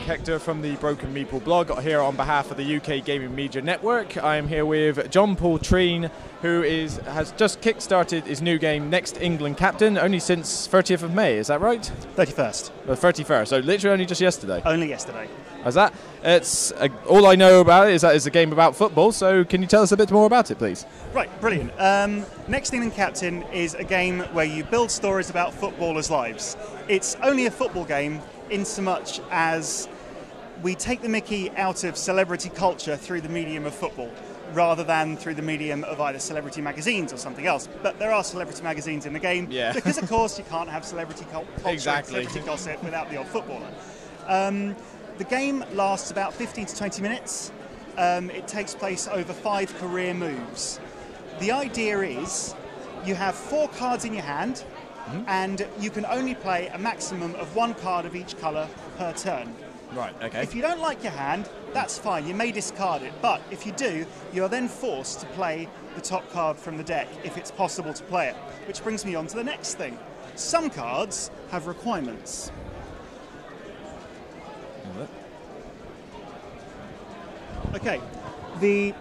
Hector from the Broken Meeple blog, here on behalf of the UK Gaming Media Network. I am here with JP Treen, who has just kickstarted his new game, Next England Captain, only since 30th of May, is that right? 31st. The 31st, so literally only just yesterday. Only yesterday. How's that? All I know about it is that it's a game about football, so can you tell us a bit more about it, please? Right, brilliant. Next England Captain is a game where you build stories about footballers' lives. It's only a football game in so much as we take the mickey out of celebrity culture through the medium of football, rather than through the medium of either celebrity magazines or something else. But there are celebrity magazines in the game, because of course you can't have celebrity culture and celebrity gossip without the odd footballer. The game lasts about 15 to 20 minutes. It takes place over 5 career moves. The idea is you have 4 cards in your hand, and you can only play a maximum of 1 card of each colour per turn. Right, okay. If you don't like your hand, that's fine, you may discard it, but if you do, you are then forced to play the top card from the deck, if it's possible to play it. Which brings me on to the next thing. Some cards have requirements. Okay, the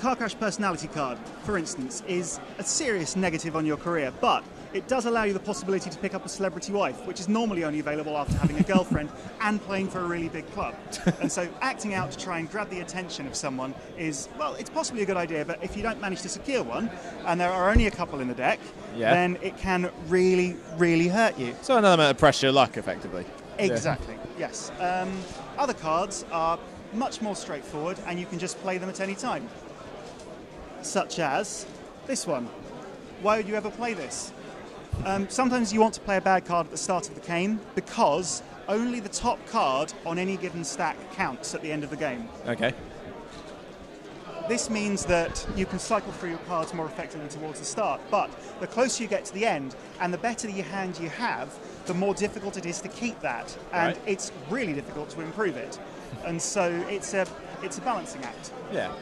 Car Crash Personality card, for instance, is a serious negative on your career, but it does allow you the possibility to pick up a celebrity wife, which is normally only available after having a girlfriend and playing for a really big club. And so acting out to try and grab the attention of someone is, well, it's possibly a good idea, but if you don't manage to secure one, and there are only a couple in the deck, then it can really, really hurt you. So an element of pressure luck, effectively. Exactly, yes. Other cards are much more straightforward, and you can just play them at any time. Such as this one. Why would you ever play this? Sometimes you want to play a bad card at the start of the game because only the top card on any given stack counts at the end of the game. Okay. This means that you can cycle through your cards more effectively towards the start, but the closer you get to the end and the better your hand you have, the more difficult it is to keep that, and it's really difficult to improve it. And so it's a balancing act. Yeah.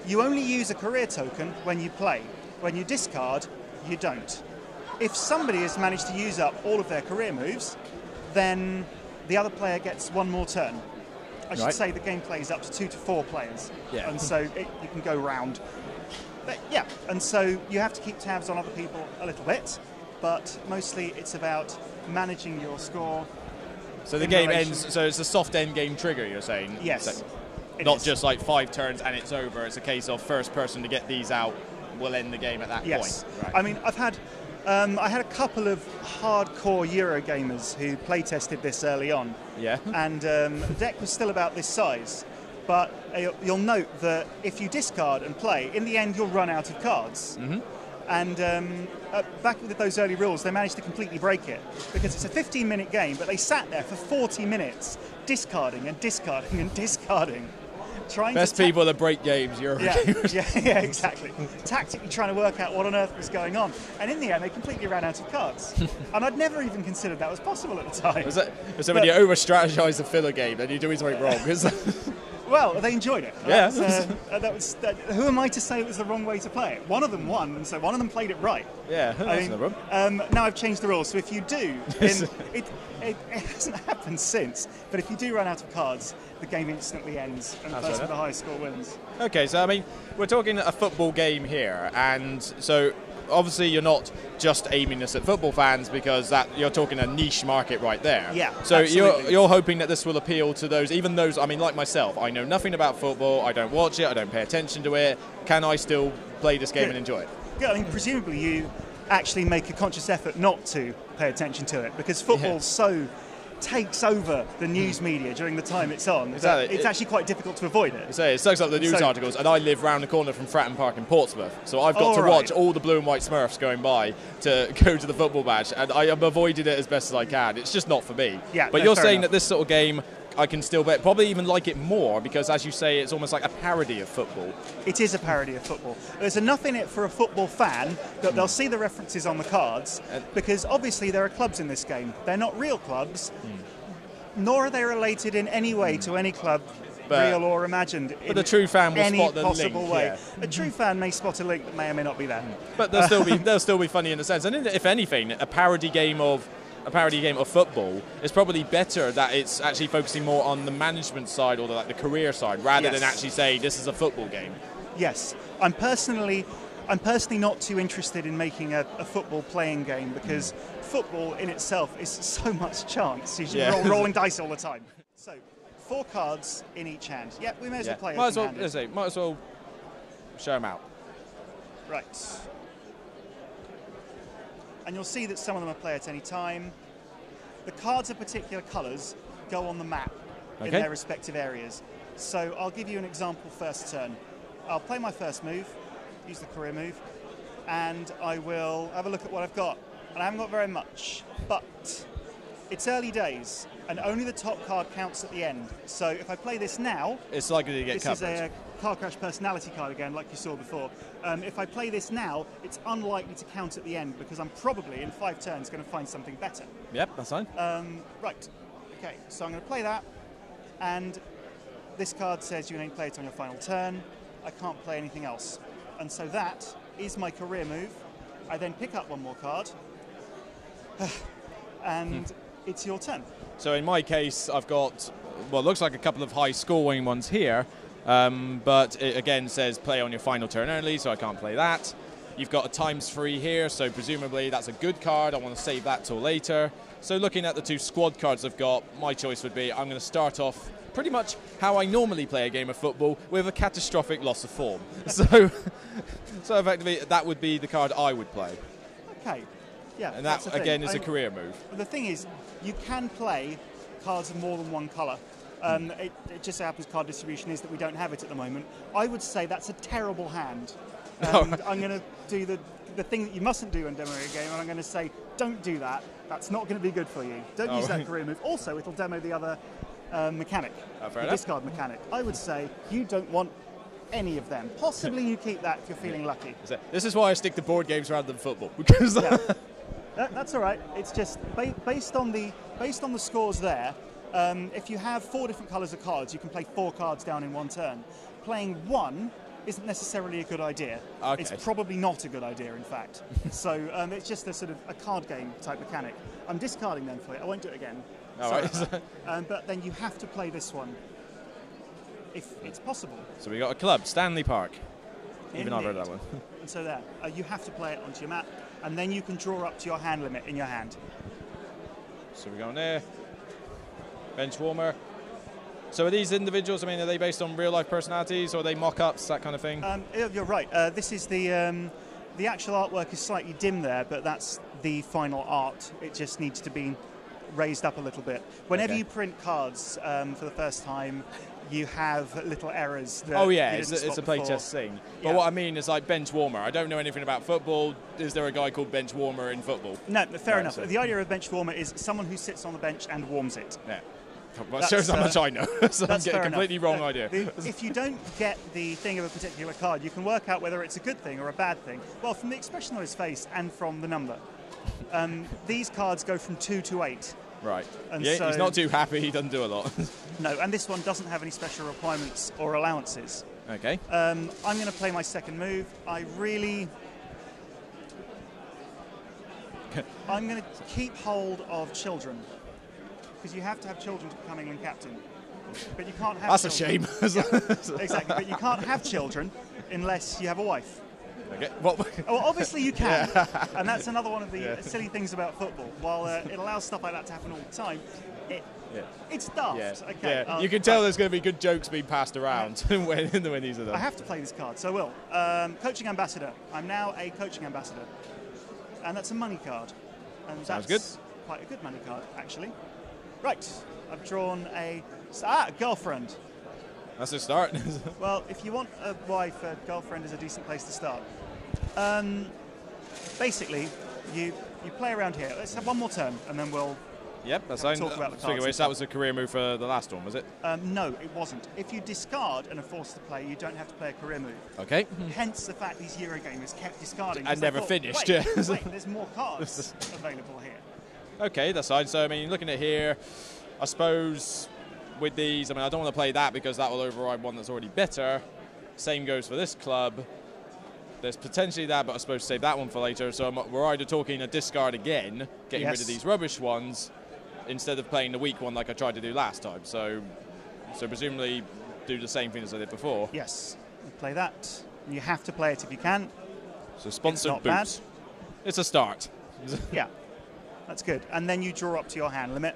You only use a career token when you play. When you discard, you don't. If somebody has managed to use up all of their career moves, then the other player gets 1 more turn. I should say the game plays up to 2 to 4 players, and so you can go round. But and so you have to keep tabs on other people a little bit, but mostly it's about managing your score. So the game ends, so it's a soft end game trigger, you're saying? Yes. Not just like 5 turns and it's over, it's a case of first person to get these out will end the game at that point. Right. I mean, I had a couple of hardcore Euro gamers who play tested this early on. Yeah. And the deck was still about this size. But you'll note that if you discard and play, in the end you'll run out of cards. And back with those early rules, they managed to completely break it because it's a 15-minute game, but they sat there for 40 minutes discarding and discarding and discarding. Best people that break games, Euro gamers. Yeah, exactly. Tactically trying to work out what on earth was going on. And in the end, they completely ran out of cards. And I'd never even considered that was possible at the time. So when you over-strategize a filler game, then you're doing something wrong. Well, they enjoyed it. Yeah. Who am I to say it was the wrong way to play it? One of them won, and so one of them played it right. Yeah, that's no problem. Now I've changed the rules, so if you do, it hasn't happened since, but if you do run out of cards, the game instantly ends, and the person with the highest score wins. Okay, so I mean, we're talking a football game here, and so obviously you're not just aiming this at football fans because you're talking a niche market right there. Yeah, so absolutely. you're hoping that this will appeal to those, even those, I mean, like myself, I know nothing about football, I don't watch it, I don't pay attention to it. Can I still play this game and enjoy it? Yeah, I mean, presumably you actually make a conscious effort not to pay attention to it because football so takes over the news media during the time it's on. Exactly. It's actually quite difficult to avoid it. It sucks up the news articles, and I live round the corner from Fratton Park in Portsmouth, so I've got to watch all the blue and white Smurfs going by to go to the football match, and I have avoided it as best as I can. It's just not for me. Yeah, but you're saying that this sort of game, I can still probably even like it more because, as you say, it's almost like a parody of football. It is a parody of football. There's enough in it for a football fan that they'll see the references on the cards because obviously there are clubs in this game. They're not real clubs, nor are they related in any way to any club, real or imagined. But the true fan will spot the link. Way. A true fan may spot a link that may or may not be there. But they'll still be funny in a sense. And if anything, a parody game of a parody game of football, it's probably better that it's actually focusing more on the management side or the career side, rather than actually say this is a football game. Yes, I'm personally not too interested in making a football playing game, because football in itself is so much chance. You're rolling dice all the time. So, 4 cards in each hand. Yeah, we may as well play it. Might as well show them out. Right. And you'll see that some of them are play at any time. The cards of particular colours go on the map in their respective areas. So I'll give you an example first turn. I'll play my first move, use the career move, and I will have a look at what I've got. And I haven't got very much, but it's early days, and only the top card counts at the end. So if I play this now, it's likely to get covered. This is a Car Crash personality card again, like you saw before. If I play this now, it's unlikely to count at the end, because I'm probably, in 5 turns, going to find something better. Yep, that's fine. Right. Okay, so I'm going to play that, and this card says you can only play it on your final turn. I can't play anything else. And so that is my career move. I then pick up 1 more card, and it's your turn. So in my case, I've got, well, it looks like a couple of high-scoring ones here, but it again says play on your final turn only, so I can't play that. You've got a ×3 here, so presumably that's a good card. I want to save that till later. So looking at the 2 squad cards I've got, my choice would be I'm going to start off pretty much how I normally play a game of football, with a catastrophic loss of form. So effectively, that would be the card I would play. Okay. Yeah, and that, again, is a career move. The thing is, you can play cards of more than 1 colour. It just so happens card distribution is that we don't have it at the moment. I would say that's a terrible hand. And I'm going to do the thing that you mustn't do in demo a game, and I'm going to say, don't do that. That's not going to be good for you. Don't use that career move. Also, it'll demo the other mechanic, the discard mechanic. I would say you don't want any of them. Possibly you keep that if you're feeling lucky. This is why I stick to board games rather than football, because that's all right. It's just based on the scores there. If you have 4 different colours of cards, you can play 4 cards down in 1 turn. Playing 1 isn't necessarily a good idea. Okay. It's probably not a good idea, in fact. So it's just a sort of a card game type mechanic. I'm discarding them for you. I won't do it again. All right. But then you have to play this one, if it's possible. So we got a club, Stanley Park. Even I've heard that one. And so there, you have to play it onto your map, and then you can draw up to your hand limit in your hand. So we're going there. Bench warmer. So are these individuals, I mean, are they based on real-life personalities, or are they mock-ups, that kind of thing? You're right. This is the actual artwork is slightly dim there, but that's the final art. It just needs to be raised up a little bit. Whenever you print cards for the first time, you have little errors. That it's a playtest thing. But what I mean is like bench warmer. I don't know anything about football. Is there a guy called bench warmer in football? No, fair enough. The idea of bench warmer is someone who sits on the bench and warms it. Yeah. Well, it shows how much I know. So I'm getting a completely wrong idea. If you don't get the thing of a particular card, you can work out whether it's a good thing or a bad thing. Well, from the expression on his face and from the number. These cards go from 2 to 8. Right. And so he's not too happy. He doesn't do a lot. No, and this one doesn't have any special requirements or allowances. Okay. I'm going to play my second move. I'm going to keep hold of children, because you have to have children to become England captain. But you can't have children. That's a shame. Exactly, but you can't have children unless you have a wife. Okay. Well, obviously you can, and that's another one of the silly things about football. While it allows stuff like that to happen all the time, it's daft. Yeah. Okay. Yeah. You can tell there's going to be good jokes being passed around when these are done. I have to play this card, so I will. Coaching ambassador. I'm now a coaching ambassador, and that's a money card. And Sounds that's good. Quite a good money card, actually. Right. I've drawn a girlfriend. That's a start. Well, if you want a wife, a girlfriend is a decent place to start. Basically, you play around here. Let's have one more turn, and then we'll that's fine. talk about the cards. That was a career move for the last one, was it? No, it wasn't. If you discard and are forced to play, you don't have to play a career move. Okay. Hence the fact these Eurogamers kept discarding. And never finished. Wait, there's more cards available here. Okay, that's fine. So, I mean, looking at here, I suppose with these, I mean, I don't want to play that because that will override one that's already better. Same goes for this club. there's potentially that, but I suppose save that one for later. So we're either talking a discard again, getting rid of these rubbish ones, instead of playing the weak one like I tried to do last time. So presumably do the same thing as I did before. Yes, you play that. You have to play it if you can. So sponsored not boots. bad. It's a start. Yeah, that's good. And then you draw up to your hand limit.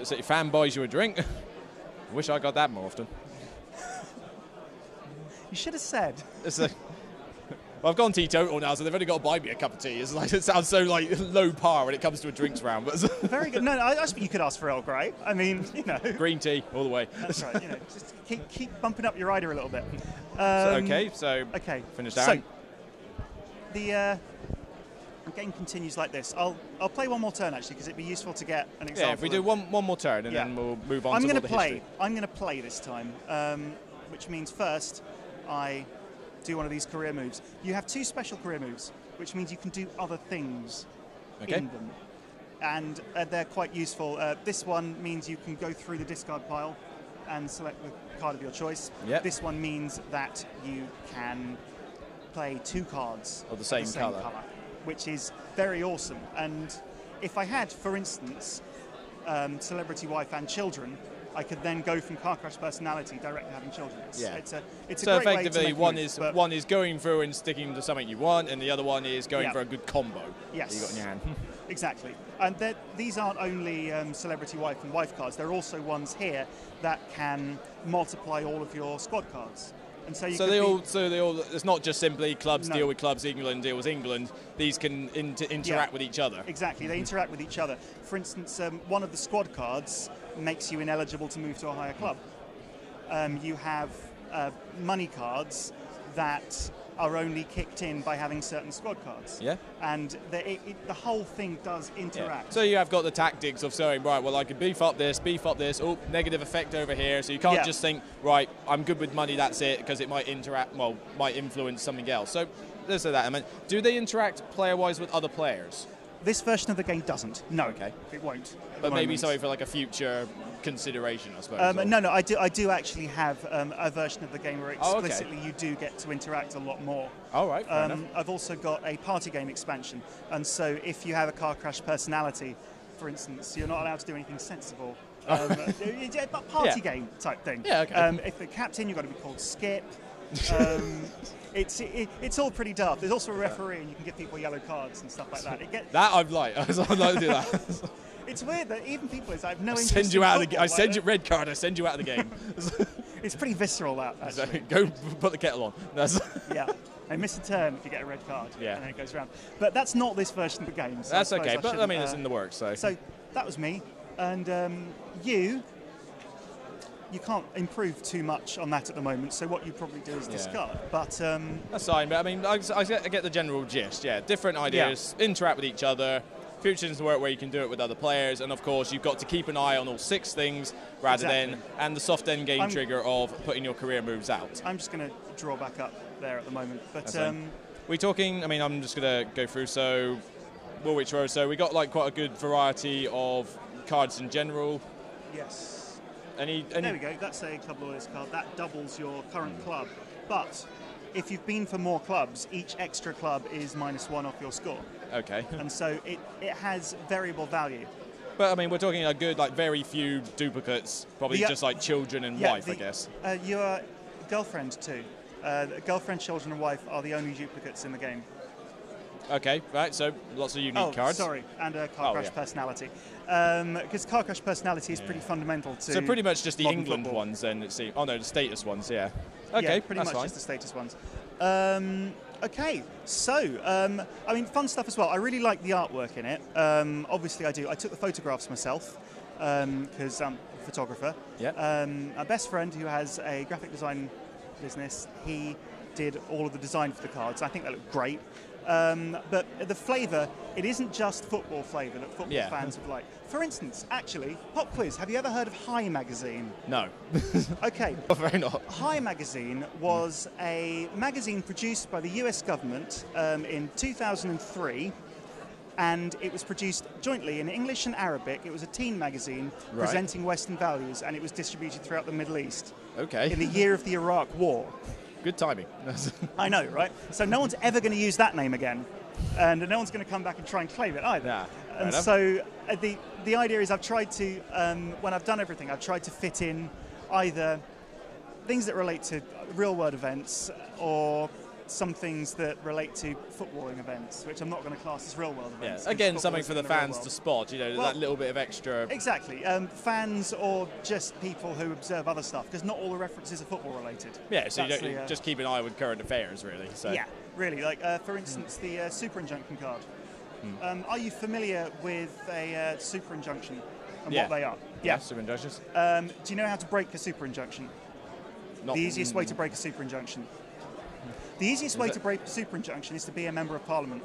So your fan buys you a drink. I wish I got that more often. You should have said. Well, I've gone teetotal now, so they've only got to buy me a cup of tea. It's like, it sounds so like low par when it comes to a drinks round. But very good. No, I suppose you could ask for Earl Grey. I mean, you know. Green tea all the way. That's right. You know, just keep bumping up your rider a little bit. Okay. Finish that. So the game continues like this. I'll play one more turn actually because it'd be useful to get an example. Yeah, if we do one more turn and then we'll move on to the history. I'm going to play this time, which means first I do one of these career moves. You have 2 special career moves, which means you can do other things in them. And they're quite useful. This one means you can go through the discard pile and select the card of your choice. Yep. This one means that you can play 2 cards of the same colour, which is very awesome. And if I had, for instance, Celebrity Wife and Children, I could then go from Car Crash Personality direct to having children. It's a so great effectively way to make one is going through and sticking to something you want, and the other one is going for a good combo. Yes, that you got in your hand. Exactly. And these aren't only Celebrity Wife and Wife cards. There are also ones here that can multiply all of your squad cards. And so they all. It's not just simply clubs deal with clubs, England deal with England. These can interact with each other. Exactly, they interact with each other. For instance, one of the squad cards makes you ineligible to move to a higher club. You have money cards that are only kicked in by having certain squad cards. Yeah. And the whole thing does interact. Yeah. So you have got the tactics of saying, right, well, I could beef up this, oh, negative effect over here. So you can't just think, right, I'm good with money, that's it, because it might might influence something else. So let's say that. I mean, do they interact player-wise with other players? This version of the game doesn't. No, it won't. But maybe something for like a future consideration, I suppose. No, I do actually have a version of the game where explicitly you do get to interact a lot more. All right, fair enough. I've also got a party game expansion, and so if you have a Car Crash personality, for instance, you're not allowed to do anything sensible. But party game type thing. Yeah, okay. If the captain, you've got to be called Skip. It's all pretty daft. There's also a referee, and you can give people yellow cards and stuff like that. That I'd like. I'd like to do that. It's weird that even people I have no interest. Send you out of the game. I send you red card. I send you out of the game. It's pretty visceral, that actually. Go put the kettle on. Yeah. And miss a turn if you get a red card. Yeah. And then it goes around. But that's not this version of the game. So that's okay. But I mean, it's in the works. So that was me, and you can't improve too much on that at the moment, so what you probably do is discard. But that's fine. But I mean, I get the general gist. Yeah, different ideas, interact with each other. Fusions work where you can do it with other players, and of course you've got to keep an eye on all 6 things rather than the soft end game trigger of putting your career moves out. I'm just going to draw back up there at the moment. But we're talking. I mean, I'm just going to go through. So Woolwich Road. So we got like quite a good variety of cards in general. Yes. Any? There we go. That's a club loyalist card. That doubles your current club, but if you've been for more clubs, each extra club is -1 off your score. Okay. And so it has variable value. But I mean, we're talking a good, like, very few duplicates, probably just like children and wife, I guess. Your girlfriend too. Girlfriend, children, and wife are the only duplicates in the game. Okay, right. So lots of unique cards. Sorry, and a Car Crash personality. Because Car Crash personality is pretty fundamental to. So pretty much just the England football. ones, then. Let's see. Oh no, the status ones. Yeah. Okay, yeah, pretty much fine. just the status ones. Okay, so, I mean, fun stuff as well. I really like the artwork in it. Obviously, I do. I took the photographs myself because I'm a photographer. Yeah. My best friend, who has a graphic design business, he did all of the design for the cards. I think they look great. But the flavour, it isn't just football flavour that football fans would like. For instance, actually, pop quiz, have you ever heard of High magazine? No. Okay. Very not. High magazine was a magazine produced by the US government in 2003, and it was produced jointly in English and Arabic. It was a teen magazine presenting Western values, and it was distributed throughout the Middle East. Okay. In the year of the Iraq War. Good timing. I know, right? So no one's ever going to use that name again, and no one's going to come back and try and claim it either. Yeah, and so the idea is I've tried to, when I've done everything, I've tried to fit in either things that relate to real-world events or some things that relate to footballing events, which I'm not going to class as real-world events. Yeah. Again, something for the fans to spot, you know, that little bit of extra... Exactly. Fans or just people who observe other stuff, because not all the references are football-related. Yeah, so you don't just keep an eye with current affairs, really. So. Yeah, really. Like, for instance, the super injunction card. Are you familiar with a super injunction and what they are? Yeah, super injunctions. Do you know how to break a super injunction? Not, the easiest way to break a super injunction. The easiest way to break a super injunction is to be a member of parliament.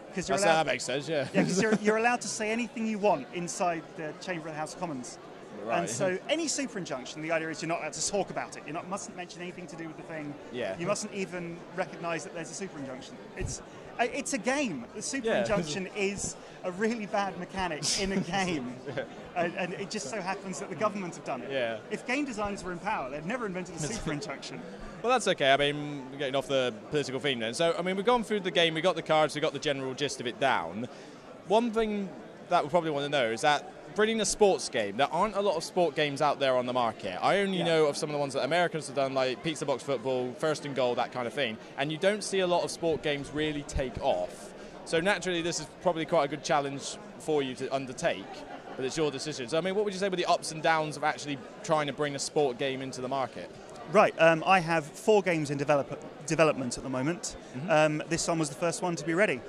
Because that makes sense, yeah. Yeah, because you're allowed to say anything you want inside the chamber of the House of Commons. Right. And so any super injunction, the idea is you're not allowed to talk about it. You mustn't mention anything to do with the thing. Yeah. You mustn't even recognise that there's a super injunction. It's a game. The super injunction is a really bad mechanic in a game. And it just so happens that the government have done it. Yeah. If game designers were in power, they'd never invented a super injunction. Well, that's okay. I mean, we're getting off the political theme then. So, I mean, we've gone through the game, we got the cards, we got the general gist of it down. One thing that we probably want to know is that bringing a sports game, there aren't a lot of sport games out there on the market. I only know of some of the ones that Americans have done, like pizza box football, first and goal, that kind of thing. And you don't see a lot of sport games really take off. So naturally, this is probably quite a good challenge for you to undertake, but it's your decision. So, I mean, what would you say were the ups and downs of actually trying to bring a sport game into the market? Right, I have 4 games in development at the moment. This one was the first one to be ready,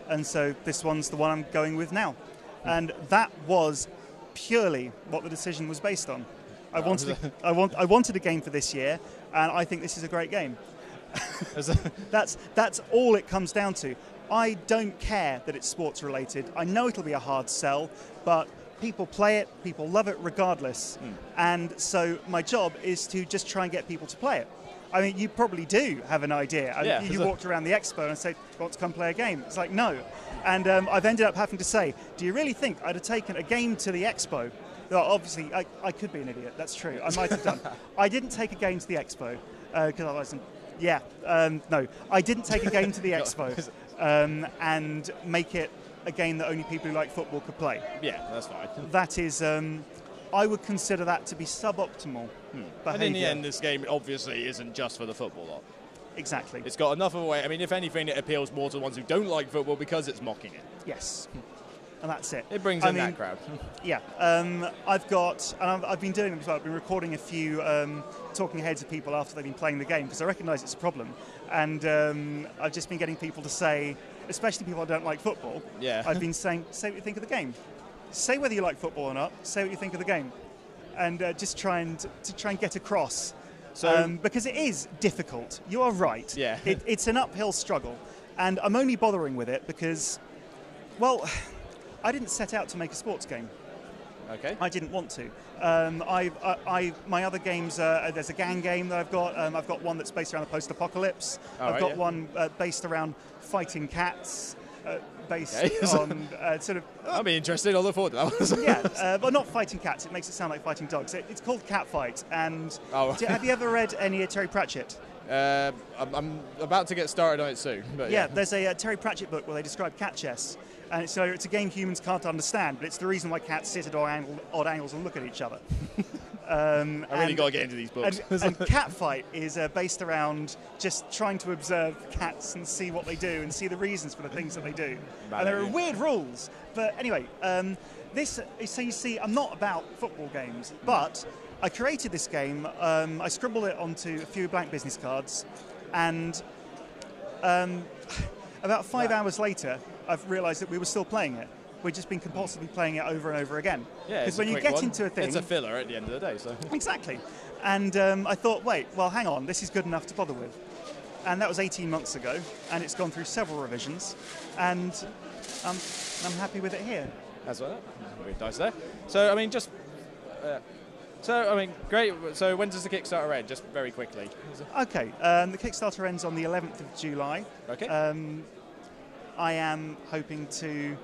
and so this one's the one I'm going with now. And that was purely what the decision was based on. I wanted a game for this year, and I think this is a great game. That's all it comes down to. I don't care that it's sports related. I know it'll be a hard sell, but people play it, people love it regardless. And so my job is to just try and get people to play it. I mean, you probably do have an idea. Yeah, you walked around the expo and said, want to come play a game? It's like, no. And I've ended up having to say, do you really think I'd have taken a game to the expo? Well, obviously, I could be an idiot. That's true. I might have done. I didn't take a game to the expo because I wasn't. Yeah, no. I didn't take a game to the expo and make it a game that only people who like football could play. Yeah, that's fine. That is, I would consider that to be suboptimal behaviour. And in the end, this game obviously isn't just for the football lot. Exactly. It's got enough of a way. I mean, if anything, it appeals more to the ones who don't like football because it's mocking it. Yes. And that's it. It brings in that crowd. Yeah. I've been doing them as well. I've been recording a few talking heads of people after they've been playing the game because I recognise it's a problem. And I've just been getting people to say, especially people who don't like football, I've been saying, say what you think of the game. Say whether you like football or not. Say what you think of the game. And just try and get across. So, because it is difficult. You are right. Yeah. It's an uphill struggle. And I'm only bothering with it because, well, I didn't set out to make a sports game. Okay. I didn't want to. My other games, there's a gang game that I've got. I've got one that's based around the post-apocalypse. I've got one based around fighting cats. Based on sort of... I'll be interested. I'll look forward to that. Yeah, but not fighting cats. It makes it sound like fighting dogs. It's called Cat Fight. And have you ever read any Terry Pratchett? I'm about to get started on it soon. But yeah, there's a Terry Pratchett book where they describe cat chess. And so it's a game humans can't understand, but it's the reason why cats sit at odd angles and look at each other. I really got to get into these books. And Cat Fight is based around just trying to observe cats and see what they do and see the reasons for the things that they do. And there are weird rules. But anyway, so you see, I'm not about football games, but I created this game. I scribbled it onto a few blank business cards, and about 5 hours later, I've realised that we were still playing it. We've just been compulsively playing it over and over again. Yeah, because when you get into a thing, it's a filler at the end of the day. So exactly. And I thought, wait, well, hang on, this is good enough to bother with. And that was 18 months ago, and it's gone through several revisions, and I'm happy with it here. That's what. Very nice there. So I mean, great. So when does the Kickstarter end? Just very quickly. Okay, the Kickstarter ends on the 11th of July. Okay. I am hoping to...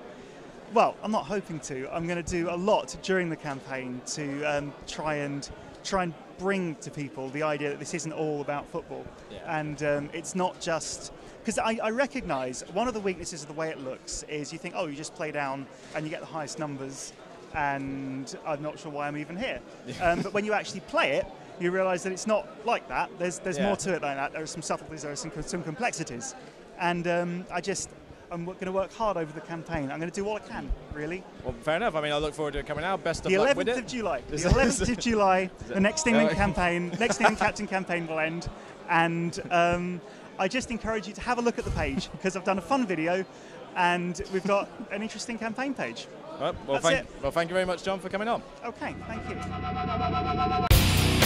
Well, I'm not hoping to. I'm going to do a lot during the campaign to try and try and bring to people the idea that this isn't all about football. Yeah. And it's not just... Because I recognise one of the weaknesses of the way it looks is you think, oh, you just play down and you get the highest numbers, and I'm not sure why I'm even here. But when you actually play it, you realise that it's not like that. There's more to it than that. There are some subtleties, there are some complexities. And I'm going to work hard over the campaign. I'm going to do all I can, really. Well, fair enough. I mean, I look forward to it coming out. Best of luck with it. The 11th of July. The 11th of July, the Next England campaign, Next England Captain campaign will end. And I just encourage you to have a look at the page, because I've done a fun video and we've got an interesting campaign page. Well, thank you very much, John, for coming on. Okay, thank you.